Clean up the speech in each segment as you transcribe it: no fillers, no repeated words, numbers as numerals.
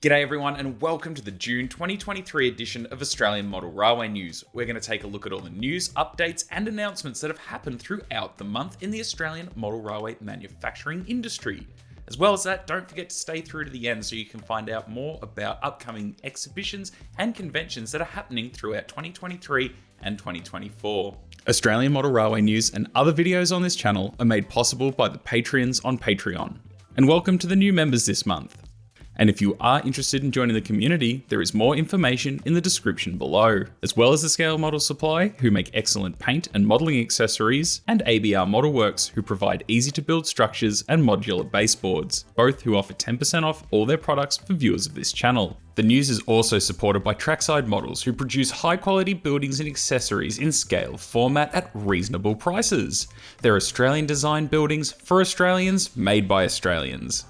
G'day everyone and welcome to the June 2023 edition of Australian Model Railway News. We're going to take a look at all the news, updates and announcements that have happened throughout the month in the Australian model railway manufacturing industry. As well as that, don't forget to stay through to the end so you can find out more about upcoming exhibitions and conventions that are happening throughout 2023 and 2024. Australian Model Railway News and other videos on this channel are made possible by the Patreons on Patreon. And welcome to the new members this month. And if you are interested in joining the community, there is more information in the description below, as well as the Scalemodel Supply, who make excellent paint and modelling accessories, and ABR Modelworks, who provide easy to build structures and modular baseboards, both who offer 10% off all their products for viewers of this channel. The news is also supported by Trackside Models, who produce high quality buildings and accessories in scale format at reasonable prices. They're Australian designed buildings for Australians, made by Australians.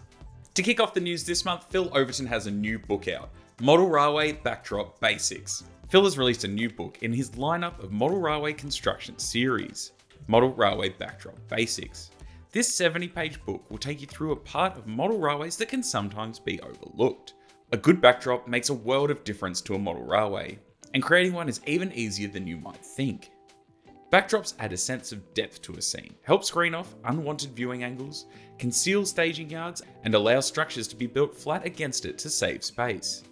To kick off the news this month, Phil Overton has a new book out, Model Railway Backdrop Basics. Phil has released a new book in his lineup of model railway construction series, Model Railway Backdrop Basics. This 70-page book will take you through a part of model railways that can sometimes be overlooked. A good backdrop makes a world of difference to a model railway, and creating one is even easier than you might think. Backdrops add a sense of depth to a scene, help screen off unwanted viewing angles, conceal staging yards, and allow structures to be built flat against it to save space.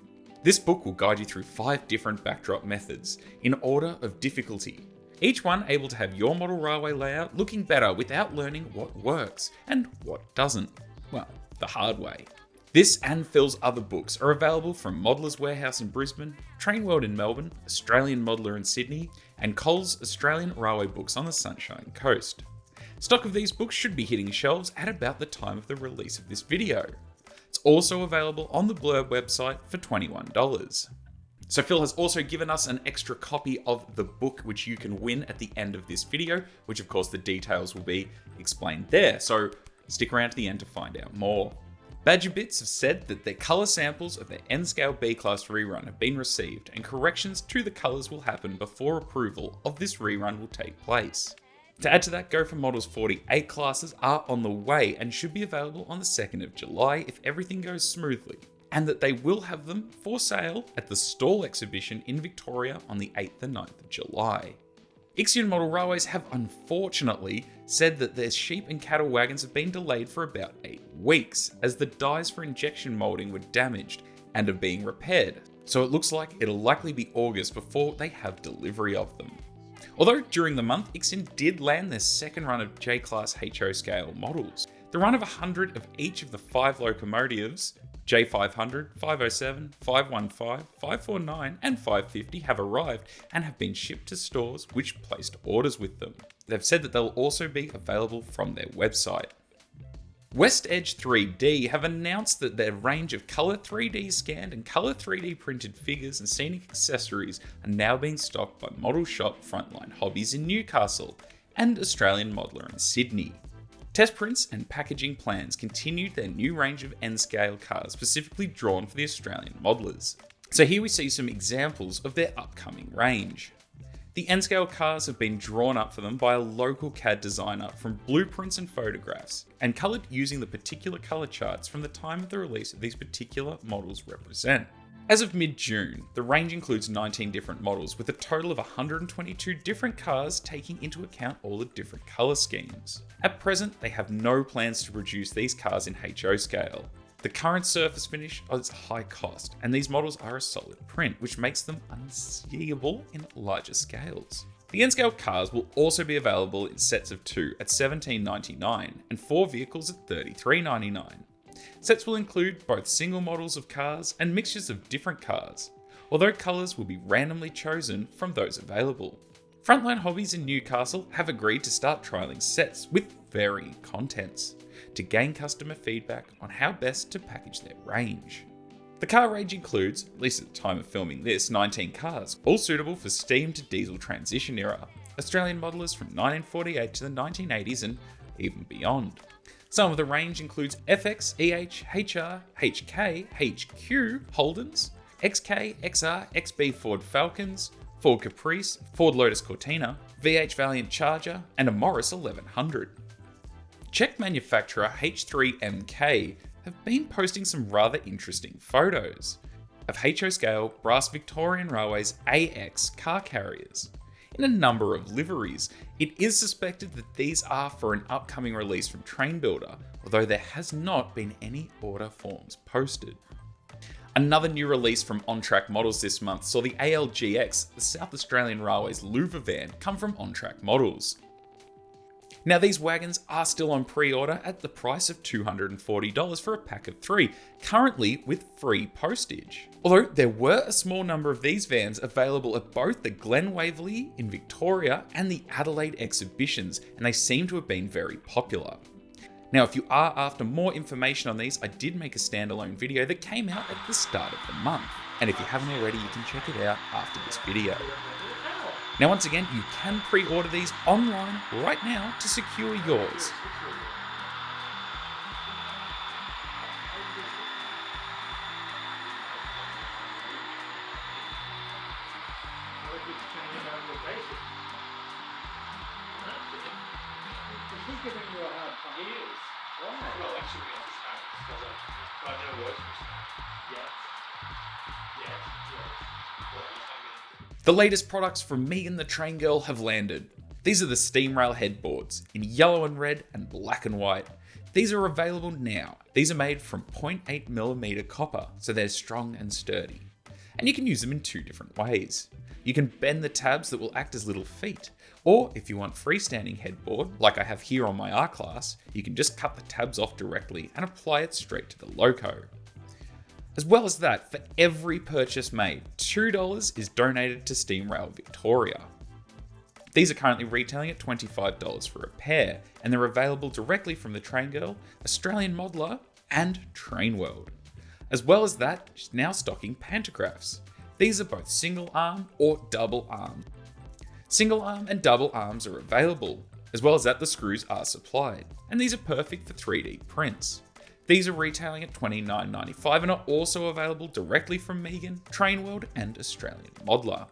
This book will guide you through 5 different backdrop methods, in order of difficulty, each one able to have your model railway layout looking better without learning what works and what doesn't. Well, the hard way. This and Phil's other books are available from Modeller's Warehouse in Brisbane, Train World in Melbourne, Australian Modeller in Sydney, and Coles Australian Railway Books on the Sunshine Coast. Stock of these books should be hitting shelves at about the time of the release of this video. It's also available on the Blurb website for $21. So Phil has also given us an extra copy of the book which you can win at the end of this video, which of course the details will be explained there, so stick around to the end to find out more. BadgerBits have said that their colour samples of their N-Scale B-Class rerun have been received and corrections to the colours will happen before approval of this rerun will take place. To add to that, Go for Models 48 classes are on the way and should be available on the 2nd of July if everything goes smoothly, and that they will have them for sale at the Stall exhibition in Victoria on the 8th and 9th of July. Ixion Model Railways have unfortunately said that their sheep and cattle wagons have been delayed for about 8 weeks as the dies for injection moulding were damaged and are being repaired, so it looks like it'll likely be August before they have delivery of them. Although during the month, Ixion did land their second run of J-Class HO scale models. The run of 100 of each of the 5 locomotives, J500, 507, 515, 549 and 550 have arrived and have been shipped to stores which placed orders with them. They've said that they'll also be available from their website. West Edge 3D have announced that their range of colour 3D scanned and colour 3D printed figures and scenic accessories are now being stocked by Model Shop Frontline Hobbies in Newcastle and Australian Modeller in Sydney. Test prints and packaging plans continued their new range of N-scale cars specifically drawn for the Australian modelers. So here we see some examples of their upcoming range. The N-scale cars have been drawn up for them by a local CAD designer from blueprints and photographs, and coloured using the particular colour charts from the time of the release of these particular models represent. As of mid-June, the range includes 19 different models with a total of 122 different cars taking into account all the different colour schemes. At present, they have no plans to produce these cars in HO scale. The current surface finish is high cost, and these models are a solid print, which makes them unseeable in larger scales. The N-scale cars will also be available in sets of 2 at $17.99 and 4 vehicles at $33.99. Sets will include both single models of cars and mixtures of different cars, although colours will be randomly chosen from those available. Frontline Hobbies in Newcastle have agreed to start trialling sets with varying contents to gain customer feedback on how best to package their range. The car range includes, at least at the time of filming this, 19 cars, all suitable for steam to diesel transition era, Australian modelers from 1948 to the 1980s and even beyond. Some of the range includes FX, EH, HR, HK, HQ Holdens, XK, XR, XB Ford Falcons, Ford Caprice, Ford Lotus Cortina, VH Valiant Charger, and a Morris 1100. Czech manufacturer H3MK have been posting some rather interesting photos of HO scale brass Victorian Railways AX car carriers in a number of liveries. It is suspected that these are for an upcoming release from Train Builder, although there has not been any order forms posted. Another new release from On-Track Models this month saw the ALGX, the South Australian Railways Louver van, come from On-Track Models. Now these wagons are still on pre-order at the price of $240 for a pack of 3, currently with free postage. Although there were a small number of these vans available at both the Glen Waverley in Victoria and the Adelaide exhibitions, and they seem to have been very popular. Now, if you are after more information on these, I did make a standalone video that came out at the start of the month. And if you haven't already, you can check it out after this video. Now, once again, you can pre-order these online right now to secure yours. The latest products from me and the Train Girl have landed. These are the steam rail headboards in yellow and red and black and white. These are available now. These are made from 0.8mm copper, so they're strong and sturdy. And you can use them in 2 different ways. You can bend the tabs that will act as little feet, or if you want freestanding headboard, like I have here on my R-Class, you can just cut the tabs off directly and apply it straight to the loco. As well as that, for every purchase made, $2 is donated to Steam Rail Victoria. These are currently retailing at $25 for a pair, and they're available directly from the Train Girl, Australian Modeler, and Train World. As well as that, she's now stocking pantographs. These are both single arm or double arm. Single arm and double arms are available. As well as that, the screws are supplied, and these are perfect for 3D prints. These are retailing at $29.95 and are also available directly from Megan, Train World, and Australian Modeler.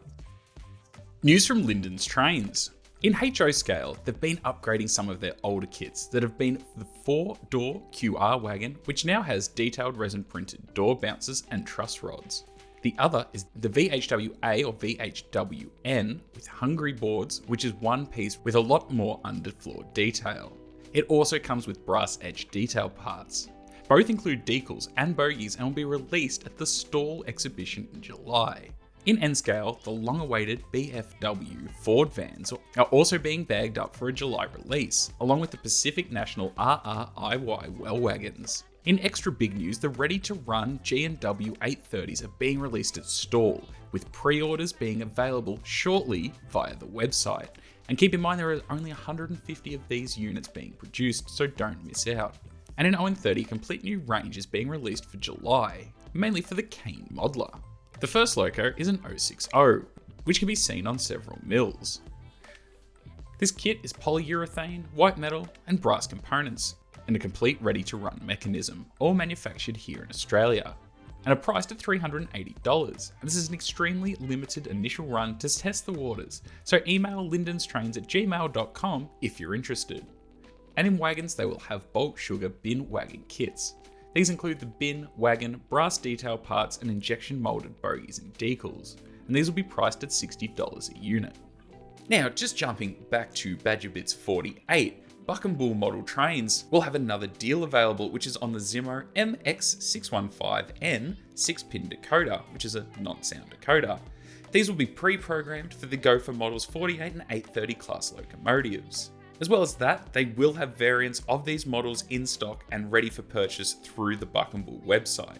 News from Lyndon's Trains. In HO scale, they've been upgrading some of their older kits that have been the 4-door QR wagon, which now has detailed resin printed door bouncers and truss rods. The other is the VHWA or VHWN with hungry boards, which is one piece with a lot more underfloor detail. It also comes with brass edge detail parts. Both include decals and bogies and will be released at the Stall exhibition in July. In N scale, the long-awaited BFW Ford vans are also being bagged up for a July release, along with the Pacific National RRIY well wagons. In extra big news, the ready-to-run G&W 830s are being released at Stall, with pre-orders being available shortly via the website. And keep in mind there are only 150 of these units being produced, so don't miss out. And in ON30, a complete new range is being released for July, mainly for the Kane modeler. The first loco is an 060, which can be seen on several mills. This kit is polyurethane, white metal, and brass components, and a complete ready-to-run mechanism, all manufactured here in Australia, and are priced at $380. And this is an extremely limited initial run to test the waters, so email lyndonstrains@gmail.com if you're interested. And in wagons, they will have bulk sugar bin wagon kits. These include the bin, wagon, brass detail parts, and injection molded bogies and decals, and these will be priced at $60 a unit. Now, just jumping back to BadgerBits 48, Buckambool Model Trains will have another deal available, which is on the Zimmo MX615N 6-pin decoder, which is a non-sound decoder. These will be pre-programmed for the Gopher Models 48 and 830 class locomotives. As well as that, they will have variants of these models in stock and ready for purchase through the Buckambool website.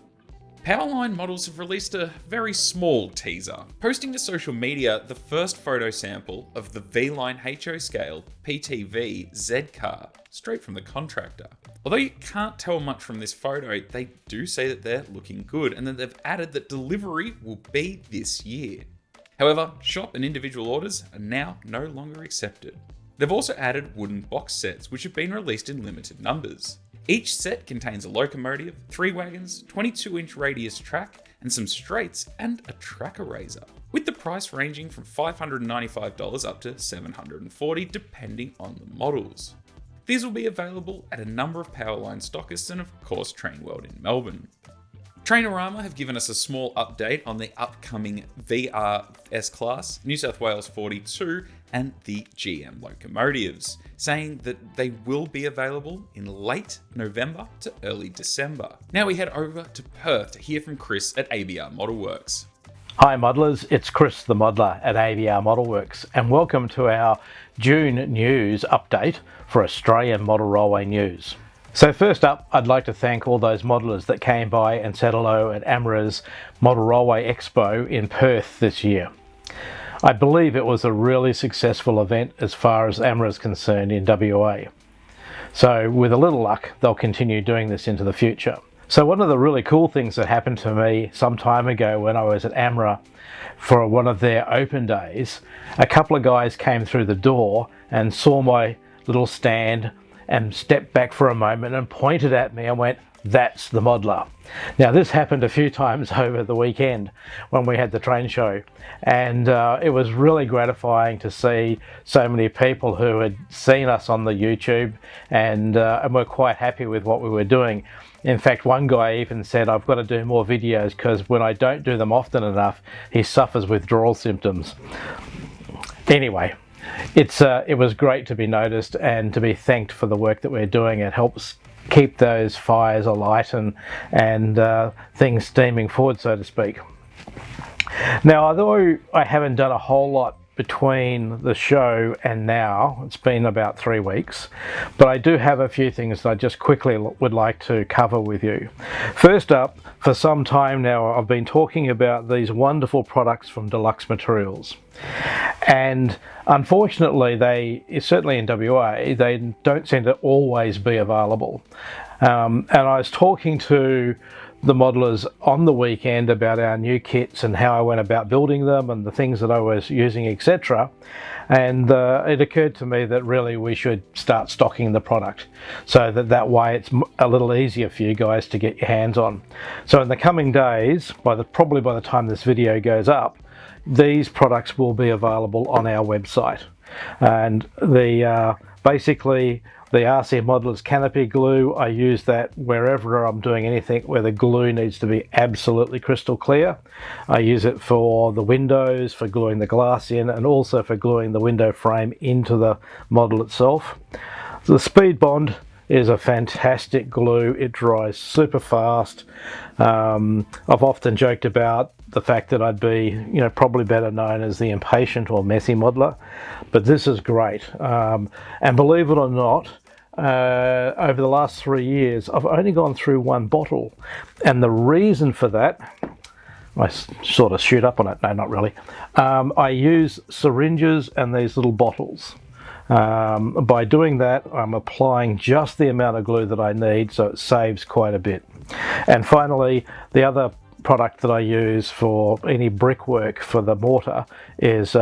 Powerline Models have released a very small teaser, posting to social media the first photo sample of the V-Line HO scale PTV Z car, straight from the contractor. Although you can't tell much from this photo, they do say that they're looking good and that they've added that delivery will be this year. However, shop and individual orders are now no longer accepted. They've also added wooden box sets, which have been released in limited numbers. Each set contains a locomotive, 3 wagons, 22-inch radius track, and some straights, and a track eraser, with the price ranging from $595 up to $740 depending on the models. These will be available at a number of Powerline stockists and of course Train World in Melbourne. Trainorama have given us a small update on the upcoming VR S-Class, New South Wales 42 and the GM locomotives, saying that they will be available in late November to early December. Now we head over to Perth to hear from Chris at ABR Modelworks. Hi modelers, it's Chris the Modeler at ABR Modelworks and welcome to our June news update for Australian Model Railway News. So first up, I'd like to thank all those modelers that came by and said hello at AMRA's Model Railway Expo in Perth this year. I believe it was a really successful event as far as AMRA's concerned in WA. So with a little luck, they'll continue doing this into the future. So one of the really cool things that happened to me some time ago when I was at AMRA for one of their open days, a couple of guys came through the door and saw my little stand and stepped back for a moment and pointed at me and went, "That's the modeler." Now this happened a few times over the weekend when we had the train show, and it was really gratifying to see so many people who had seen us on the YouTube and were quite happy with what we were doing. In fact, one guy even said, "I've got to do more videos because when I don't do them often enough, he suffers withdrawal symptoms." Anyway, it was great to be noticed and to be thanked for the work that we're doing. It helps keep those fires alight and things steaming forward, so to speak. Now, although I haven't done a whole lot between the show and now, it's been about 3 weeks, but I do have a few things that I just quickly would like to cover with you. First up, for some time now I've been talking about these wonderful products from Deluxe Materials, and unfortunately certainly in WA, they don't seem to always be available. And I was talking to the modelers on the weekend about our new kits and how I went about building them and the things that I was using, etc. And it occurred to me that really we should start stocking the product so that way it's a little easier for you guys to get your hands on. So in the coming days, probably by the time this video goes up, these products will be available on our website. And basically the RC Modelers canopy glue, I use that wherever I'm doing anything where the glue needs to be absolutely crystal clear. I use it for the windows, for gluing the glass in, and also for gluing the window frame into the model itself. The Speed Bond is a fantastic glue. It dries super fast. I've often joked about the fact that I'd be, probably better known as the impatient or messy modeler, but this is great. And believe it or not, over the last 3 years, I've only gone through one bottle, and the reason for that, I sort of shoot up on it. No, not really. I use syringes and these little bottles. By doing that, I'm applying just the amount of glue that I need, so it saves quite a bit. And finally, the other product that I use for any brickwork for the mortar is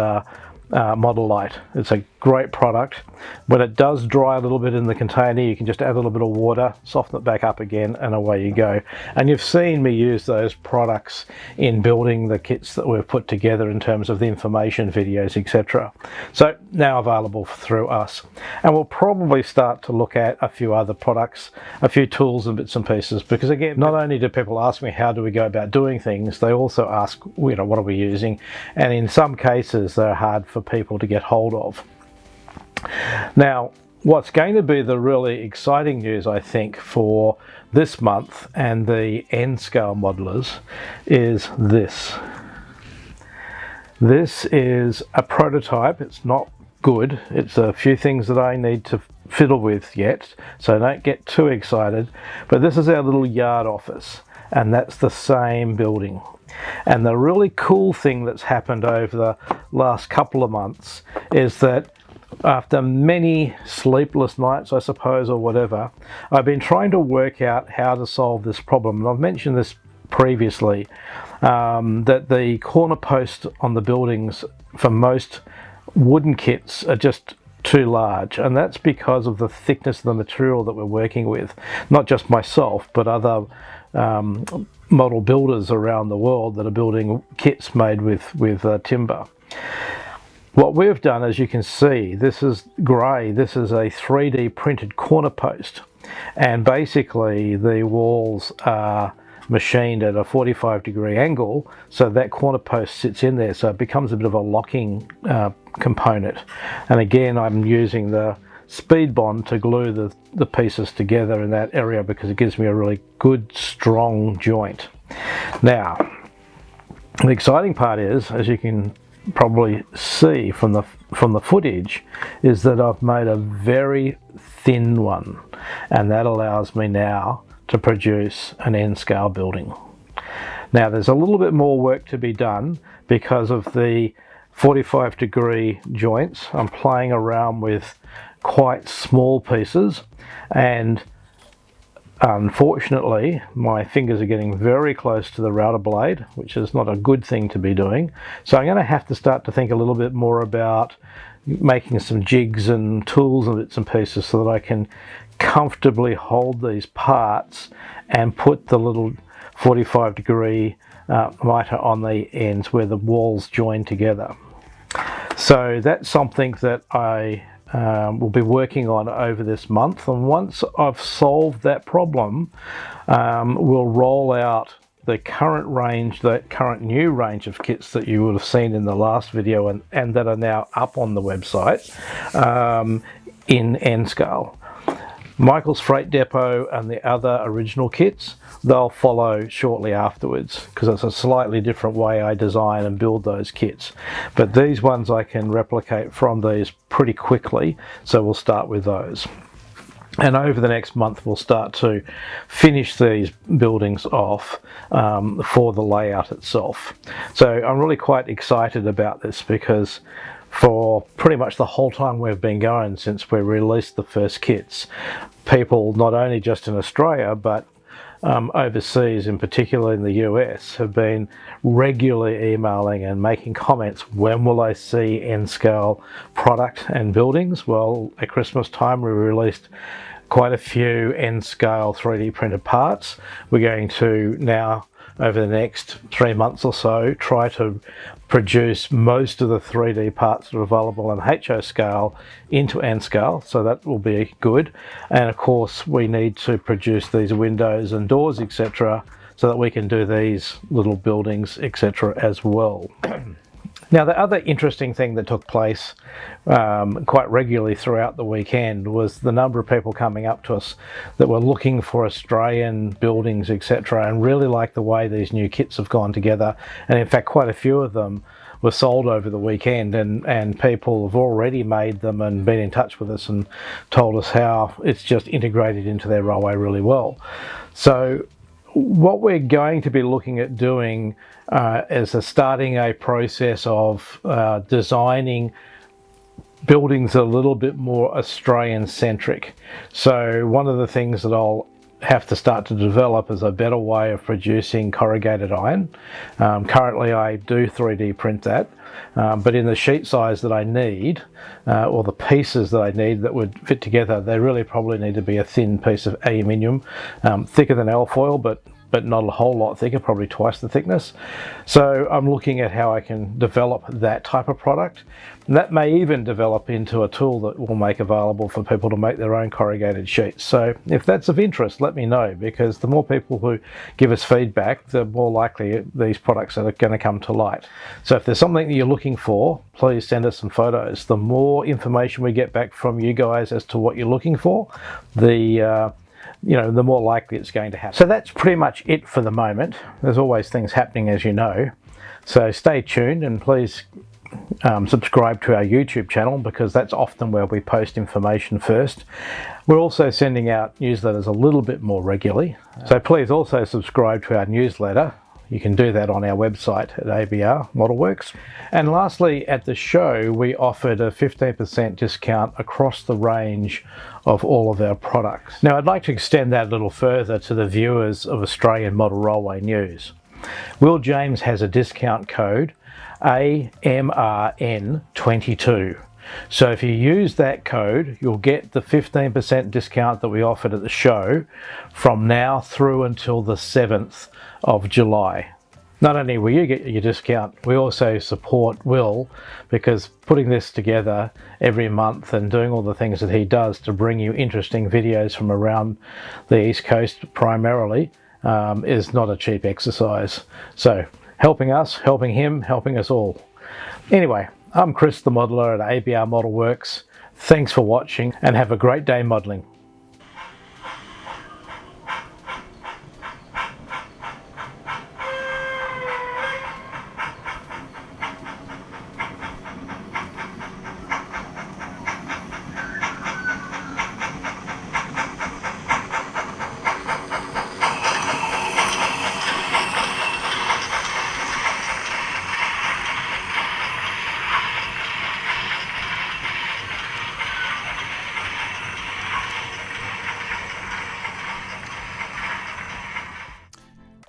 Model Light. It's a great product. When it does dry a little bit in the container, you can just add a little bit of water, soften it back up again, and away you go. And you've seen me use those products in building the kits that we've put together in terms of the information videos, etc. So now available through us. And we'll probably start to look at a few other products, a few tools and bits and pieces, because again, not only do people ask me how do we go about doing things, they also ask, what are we using? And in some cases, they're hard for people to get hold of. Now, what's going to be the really exciting news, I think, for this month and the end scale modelers is this. This is a prototype. It's not good. It's a few things that I need to fiddle with yet, so don't get too excited. But this is our little yard office, and that's the same building. And the really cool thing that's happened over the last couple of months is that after many sleepless nights, I suppose, or whatever, I've been trying to work out how to solve this problem. And I've mentioned this previously, that the corner posts on the buildings for most wooden kits are just too large, and that's because of the thickness of the material that we're working with. Not just myself, but other model builders around the world that are building kits made with timber. What we've done, as you can see, this is grey, this is a 3D printed corner post, and basically the walls are machined at a 45-degree angle, so that corner post sits in there, so it becomes a bit of a locking component. And again, I'm using the speed bond to glue the pieces together in that area because it gives me a really good strong joint. Now the exciting part is, as you can probably see from the footage, is that I've made a very thin one, and that allows me now to produce an N scale building. Now there's a little bit more work to be done because of the 45-degree joints. I'm playing around with quite small pieces, and unfortunately my fingers are getting very close to the router blade, which is not a good thing to be doing. So I'm going to have to start to think a little bit more about making some jigs and tools and bits and pieces so that I can comfortably hold these parts and put the little 45-degree miter on the ends where the walls join together. So that's something that I will be working on over this month, and once I've solved that problem, we'll roll out the current range, the current new range of kits that you would have seen in the last video and that are now up on the website in N scale. Michael's Freight Depot and the other original kits, they'll follow shortly afterwards because it's a slightly different way I design and build those kits. But these ones I can replicate from these pretty quickly, so we'll start with those. And over the next month we'll start to finish these buildings off for the layout itself. So I'm really quite excited about this because for pretty much the whole time we've been going since we released the first kits, people not only just in Australia but overseas, in particular in the US, have been regularly emailing and making comments, when will I see N-scale product and buildings? Well, at Christmas time we released quite a few N-scale 3D printed parts. We're going to now, over the next 3 months or so, try to produce most of the 3D parts that are available in HO scale into N scale, so that will be good. And of course we need to produce these windows and doors, etc., so that we can do these little buildings, etc., as well. Now the other interesting thing that took place quite regularly throughout the weekend was the number of people coming up to us that were looking for Australian buildings, etc., and really like the way these new kits have gone together. And in fact quite a few of them were sold over the weekend, and people have already made them and been in touch with us and told us how it's just integrated into their railway really well. So what we're going to be looking at doing is starting a process of designing buildings a little bit more Australian centric. So one of the things that I'll have to start to develop is a better way of producing corrugated iron. Currently I do 3D print that, but in the sheet size that I need, or the pieces that I need that would fit together, they really probably need to be a thin piece of aluminium, thicker than alfoil, but not a whole lot thicker, probably twice the thickness. So I'm looking at how I can develop that type of product. And that may even develop into a tool that we'll make available for people to make their own corrugated sheets. So if that's of interest, let me know, because the more people who give us feedback, the more likely these products are going to come to light. So if there's something that you're looking for, please send us some photos. The more information we get back from you guys as to what you're looking for, the more likely it's going to happen. So that's pretty much it for the moment. There's always things happening, as you know. So stay tuned, and please subscribe to our YouTube channel, because that's often where we post information first. We're also sending out newsletters a little bit more regularly. So please also subscribe to our newsletter. You can do that on our website at ABR Modelworks. And lastly, at the show, we offered a 15% discount across the range of all of our products. Now, I'd like to extend that a little further to the viewers of Australian Model Railway News. Will James has a discount code, AMRN22. So if you use that code, you'll get the 15% discount that we offered at the show from now through until the 7th of July. Not only will you get your discount, we also support Will, because putting this together every month and doing all the things that he does to bring you interesting videos from around the East Coast primarily is not a cheap exercise. So helping us, helping him, helping us all. Anyway, I'm Chris the modeler at ABR Model Works. Thanks for watching and have a great day modeling.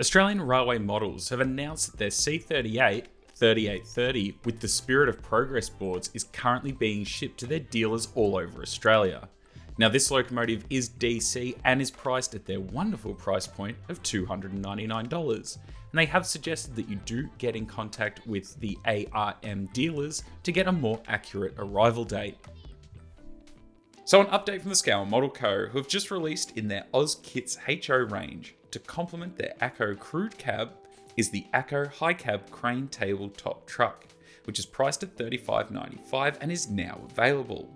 Australian Railway Models have announced that their C38 3830 with the Spirit of Progress boards is currently being shipped to their dealers all over Australia. Now, this locomotive is DC and is priced at their wonderful price point of $299, and they have suggested that you do get in contact with the ARM dealers to get a more accurate arrival date. So an update from the Scalemodel Co, who have just released in their AusKits HO range to complement their ACO crude cab is the ACO high cab crane tabletop truck, which is priced at $35.95 and is now available.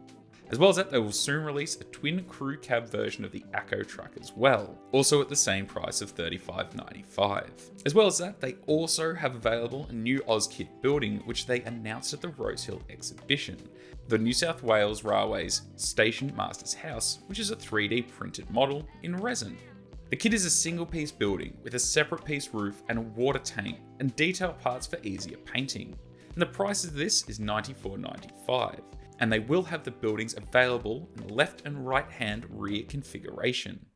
As well as that, they will soon release a twin crew cab version of the ACO truck as well, also at the same price of $35.95. As well as that, they also have available a new AusKit building, which they announced at the Rosehill exhibition, the New South Wales Railways Station Master's House, which is a 3D printed model in resin. The kit is a single piece building with a separate piece roof and a water tank and detail parts for easier painting. And the price of this is $94.95, and they will have the buildings available in the left and right hand rear configuration.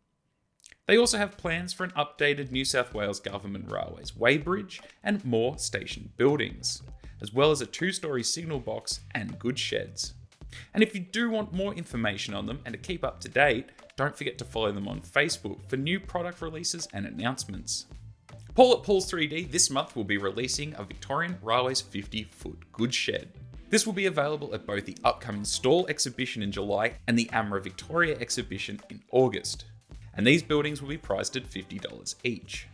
They also have plans for an updated New South Wales Government Railways weighbridge and more station buildings, as well as a 2-story signal box and goods sheds. And if you do want more information on them and to keep up to date, don't forget to follow them on Facebook for new product releases and announcements. Paul at Paul's 3D this month will be releasing a Victorian Railways 50-foot goods shed. This will be available at both the upcoming Stall exhibition in July and the AMRA Victoria exhibition in August. And these buildings will be priced at $50 each.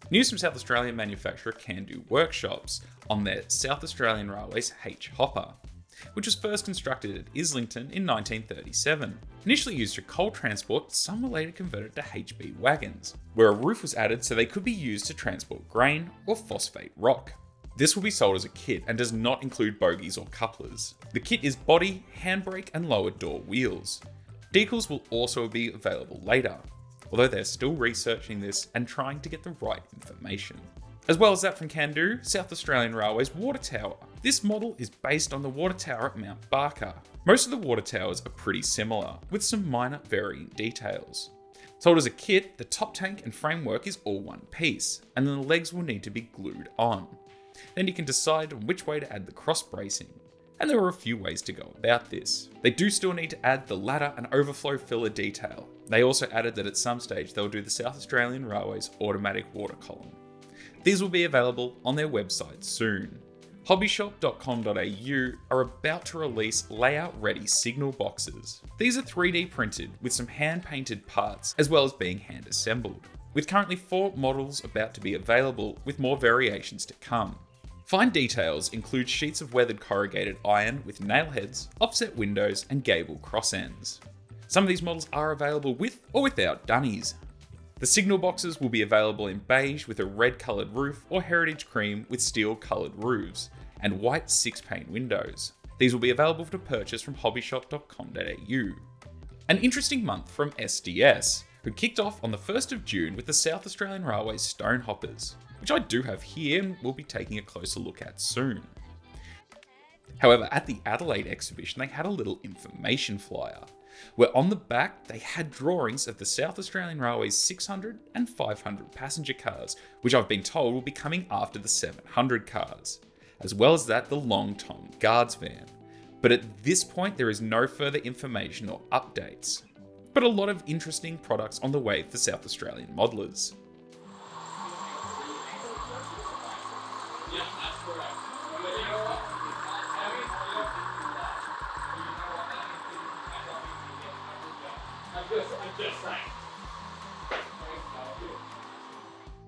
News from South Australian manufacturer Kandu Workshops on their South Australian Railways H hopper, which was first constructed at Islington in 1937. Initially used for coal transport, some were later converted to HB wagons, where a roof was added so they could be used to transport grain or phosphate rock. This will be sold as a kit and does not include bogies or couplers. The kit is body, handbrake and lower door wheels. Decals will also be available later, although they're still researching this and trying to get the right information. As well as that from Kandu, South Australian Railways Water Tower. This model is based on the water tower at Mount Barker. Most of the water towers are pretty similar, with some minor varying details. Sold as a kit, the top tank and framework is all one piece, and then the legs will need to be glued on. Then you can decide on which way to add the cross bracing. And there are a few ways to go about this. They do still need to add the ladder and overflow filler detail. They also added that at some stage they'll do the South Australian Railways automatic water column. These will be available on their website soon. Hobbyshop.com.au are about to release layout-ready signal boxes. These are 3D printed with some hand-painted parts, as well as being hand-assembled, with currently 4 models about to be available, with more variations to come. Fine details include sheets of weathered corrugated iron with nail heads, offset windows, and gable cross ends. Some of these models are available with or without dunnies. The signal boxes will be available in beige with a red coloured roof or heritage cream with steel coloured roofs and white 6-pane windows. These will be available to purchase from hobbyshop.com.au. An interesting month from SDS, who kicked off on the 1st of June with the South Australian Railways Stone Hoppers, which I do have here and we'll be taking a closer look at soon. However, at the Adelaide exhibition, they had a little information flyer, where on the back they had drawings of the South Australian Railways 600 and 500 passenger cars, which I've been told will be coming after the 700 cars, as well as that the Long Tom Guards van. But at this point there is no further information or updates, but a lot of interesting products on the way for South Australian modelers.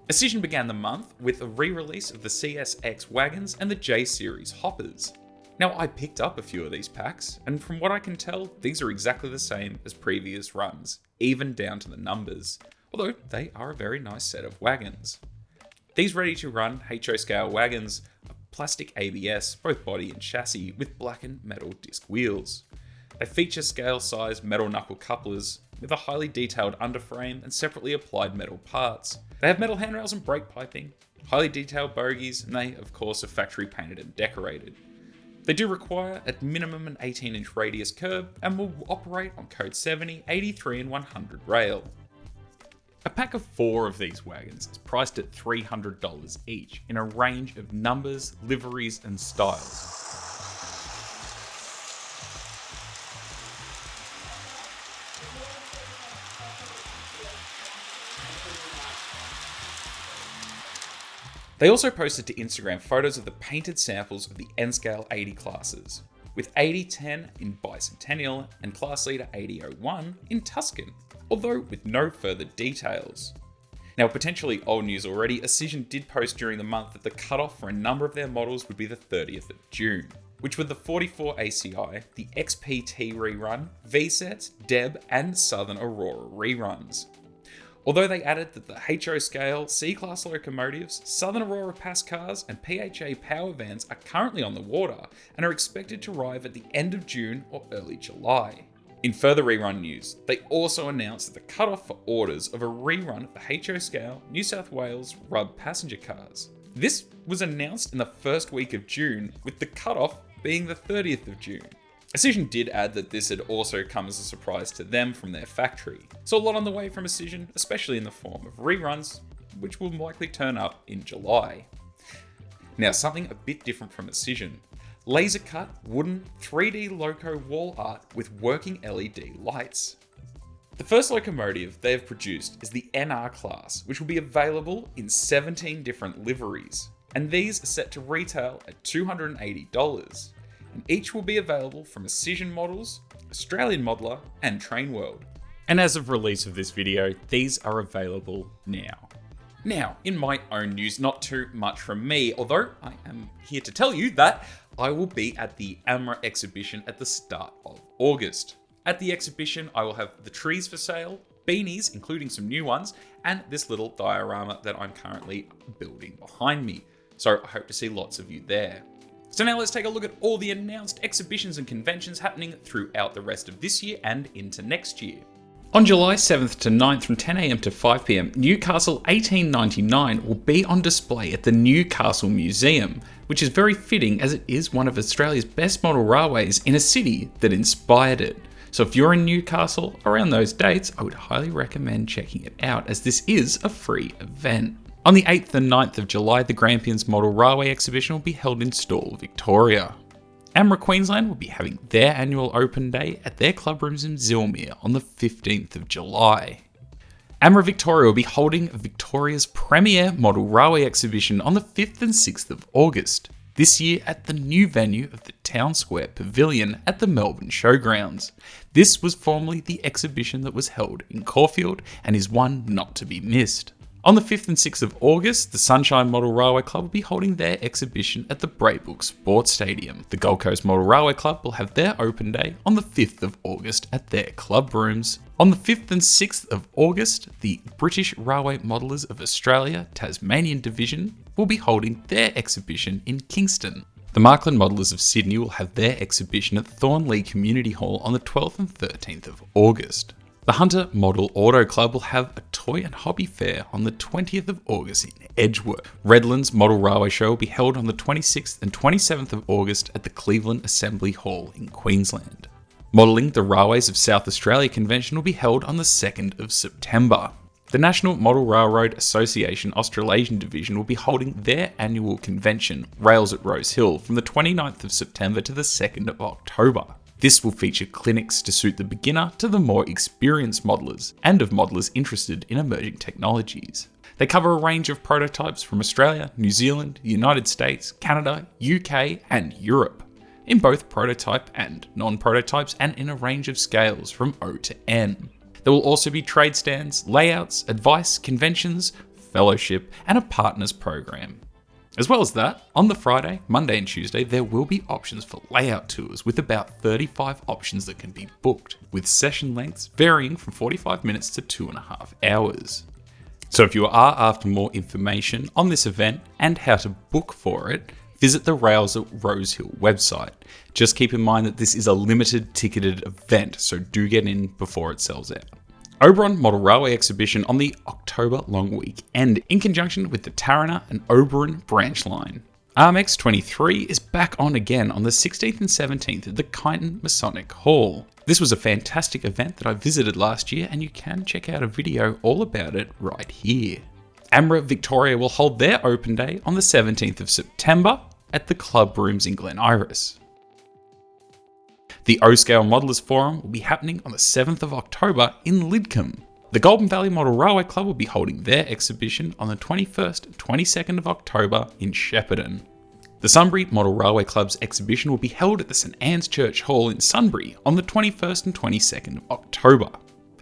Auscision began the month with a re-release of the CSX wagons and the J-Series hoppers. Now, I picked up a few of these packs, and from what I can tell, these are exactly the same as previous runs, even down to the numbers, although they are a very nice set of wagons. These ready-to-run HO scale wagons are plastic ABS, both body and chassis, with blackened metal disc wheels. They feature scale-sized metal knuckle couplers with a highly detailed underframe and separately applied metal parts. They have metal handrails and brake piping, highly detailed bogies, and they, of course, are factory painted and decorated. They do require at minimum an 18-inch radius curb and will operate on code 70, 83 and 100 rail. A pack of 4 of these wagons is priced at $300 each in a range of numbers, liveries and styles. They also posted to Instagram photos of the painted samples of the N-Scale 80 classes, with 8010 in Bicentennial and Class Leader 8001 in Tuscan, although with no further details. Now, potentially old news already, Auscision did post during the month that the cutoff for a number of their models would be the 30th of June, which were the 44 ACI, the XPT rerun, VSETs, DEB and Southern Aurora reruns. Although they added that the HO scale C-Class locomotives, Southern Aurora pass cars and PHA power vans are currently on the water and are expected to arrive at the end of June or early July. In further rerun news, they also announced that the cutoff for orders of a rerun of the HO scale New South Wales RUB passenger cars. This was announced in the first week of June, with the cutoff being the 30th of June. Auscision did add that this had also come as a surprise to them from their factory. So a lot on the way from Auscision, especially in the form of reruns, which will likely turn up in July. Now, something a bit different from Auscision. Laser cut, wooden, 3D loco wall art with working LED lights. The first locomotive they have produced is the NR class, which will be available in 17 different liveries. And these are set to retail at $280. And each will be available from Ixion Models, Australian Modeler, and Train World. And as of release of this video, these are available now. Now, in my own news, not too much from me, although I am here to tell you that I will be at the AMRA exhibition at the start of August. At the exhibition, I will have the trees for sale, beanies, including some new ones, and this little diorama that I'm currently building behind me. So I hope to see lots of you there. So now let's take a look at all the announced exhibitions and conventions happening throughout the rest of this year and into next year. On July 7th to 9th from 10 AM to 5 PM, Newcastle 1899 will be on display at the Newcastle Museum, which is very fitting as it is one of Australia's best model railways in a city that inspired it. So if you're in Newcastle around those dates, I would highly recommend checking it out as this is a free event. On the 8th and 9th of July, the Grampians Model Railway Exhibition will be held in Stawell, Victoria. AMRA Queensland will be having their annual open day at their club rooms in Zillmere on the 15th of July. AMRA Victoria will be holding Victoria's premier model railway exhibition on the 5th and 6th of August, this year at the new venue of the Town Square Pavilion at the Melbourne Showgrounds. This was formerly the exhibition that was held in Caulfield and is one not to be missed. On the 5th and 6th of August, the Sunshine Model Railway Club will be holding their exhibition at the Braybrook Sports Stadium. The Gold Coast Model Railway Club will have their open day on the 5th of August at their club rooms. On the 5th and 6th of August, the British Railway Modelers of Australia Tasmanian Division will be holding their exhibition in Kingston. The Markland Modelers of Sydney will have their exhibition at Thornlea Community Hall on the 12th and 13th of August. The Hunter Model Auto Club will have a toy and hobby fair on the 20th of August in Edgeworth. Redlands Model Railway Show will be held on the 26th and 27th of August at the Cleveland Assembly Hall in Queensland. Modelling the Railways of South Australia convention will be held on the 2nd of September. The National Model Railroad Association Australasian Division will be holding their annual convention, Rails at Rose Hill, from the 29th of September to the 2nd of October. This will feature clinics to suit the beginner to the more experienced modelers and of modelers interested in emerging technologies. They cover a range of prototypes from Australia, New Zealand, United States, Canada, UK, and Europe, in both prototype and non-prototypes, and in a range of scales from O to N. There will also be trade stands, layouts, advice, conventions, fellowship, and a partners program. As well as that, on the Friday, Monday and Tuesday, there will be options for layout tours with about 35 options that can be booked, with session lengths varying from 45 minutes to 2.5 hours. So if you are after more information on this event and how to book for it, visit the Rails at Rosehill website. Just keep in mind that this is a limited ticketed event, so do get in before it sells out. Overton Model Railway Exhibition on the October long weekend in conjunction with the Tarrana and Oberon branch line. RMX23 is back on again on the 16th and 17th at the Kyneton Masonic Hall. This was a fantastic event that I visited last year, and you can check out a video all about it right here. AMRA Victoria will hold their open day on the 17th of September at the Club Rooms in Glen Iris. The O-Scale Modelers Forum will be happening on the 7th of October in Lidcombe. The Golden Valley Model Railway Club will be holding their exhibition on the 21st and 22nd of October in Shepparton. The Sunbury Model Railway Club's exhibition will be held at the St Anne's Church Hall in Sunbury on the 21st and 22nd of October.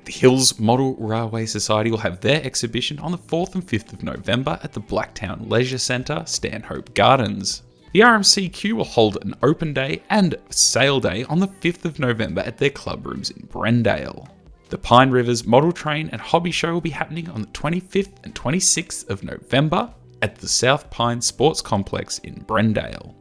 The Hills Model Railway Society will have their exhibition on the 4th and 5th of November at the Blacktown Leisure Centre, Stanhope Gardens. The RMCQ will hold an open day and sale day on the 5th of November at their club rooms in Brendale. The Pine Rivers Model Train and Hobby Show will be happening on the 25th and 26th of November at the South Pine Sports Complex in Brendale.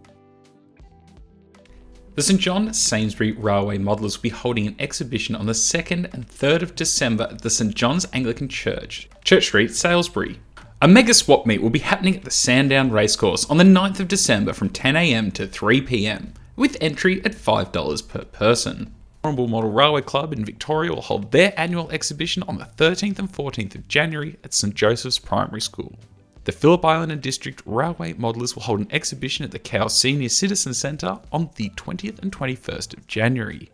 The St John Sainsbury Railway Modelers will be holding an exhibition on the 2nd and 3rd of December at the St John's Anglican Church, Church Street, Salisbury. A mega swap meet will be happening at the Sandown Racecourse on the 9th of December from 10 AM to 3 PM, with entry at $5 per person. Buckambool Model Railway Club in Victoria will hold their annual exhibition on the 13th and 14th of January at St Joseph's Primary School. The Phillip Island and District Railway Modelers will hold an exhibition at the Cow Senior Citizen Centre on the 20th and 21st of January.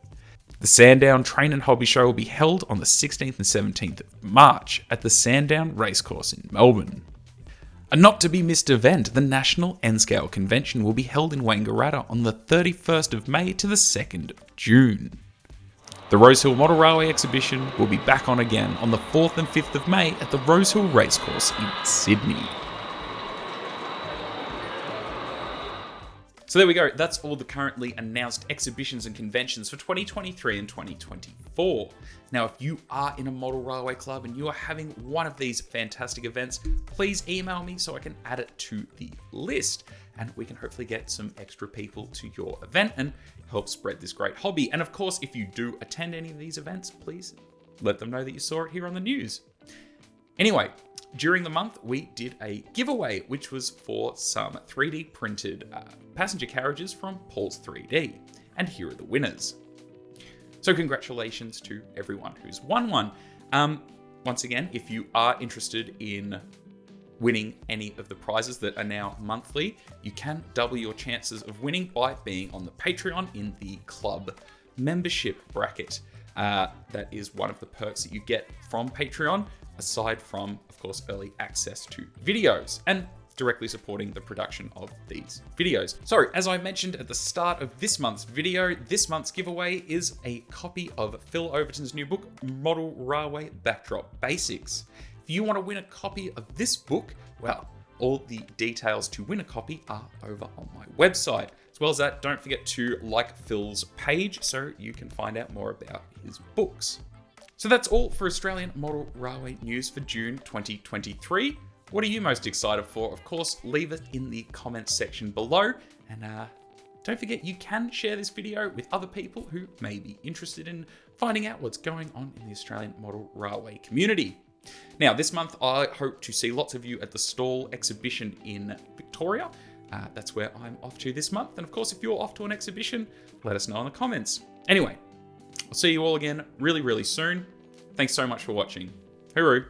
The Sandown Train and Hobby Show will be held on the 16th and 17th of March at the Sandown Racecourse in Melbourne. A not-to-be-missed event, the National N-Scale Convention will be held in Wangaratta on the 31st of May to the 2nd of June. The Rosehill Model Railway Exhibition will be back on again on the 4th and 5th of May at the Rosehill Racecourse in Sydney. So there we go, that's all the currently announced exhibitions and conventions for 2023 and 2024. Now, if you are in a model railway club and you are having one of these fantastic events, please email me so I can add it to the list, and we can hopefully get some extra people to your event and help spread this great hobby. And of course, if you do attend any of these events, please let them know that you saw it here on the news. Anyway, during the month, we did a giveaway, which was for some 3D printed passenger carriages from Paul's 3D. And here are the winners. So congratulations to everyone who's won one. Once again, if you are interested in winning any of the prizes that are now monthly, you can double your chances of winning by being on the Patreon in the club membership bracket. That is one of the perks that you get from Patreon, aside from, of course, early access to videos and directly supporting the production of these videos. So, as I mentioned at the start of this month's video, this month's giveaway is a copy of Phil Overton's new book, Model Railway Backdrop Basics. If you want to win a copy of this book, well, all the details to win a copy are over on my website. As well as that, don't forget to like Phil's page so you can find out more about his books. So that's all for Australian Model Railway news for June 2023. What are you most excited for? Of course, leave it in the comments section below. And don't forget, you can share this video with other people who may be interested in finding out what's going on in the Australian Model Railway community. Now, this month, I hope to see lots of you at the Stall exhibition in Victoria. That's where I'm off to this month. And of course, if you're off to an exhibition, let us know in the comments. Anyway, I'll see you all again really, really soon. Thanks so much for watching. Hooroo!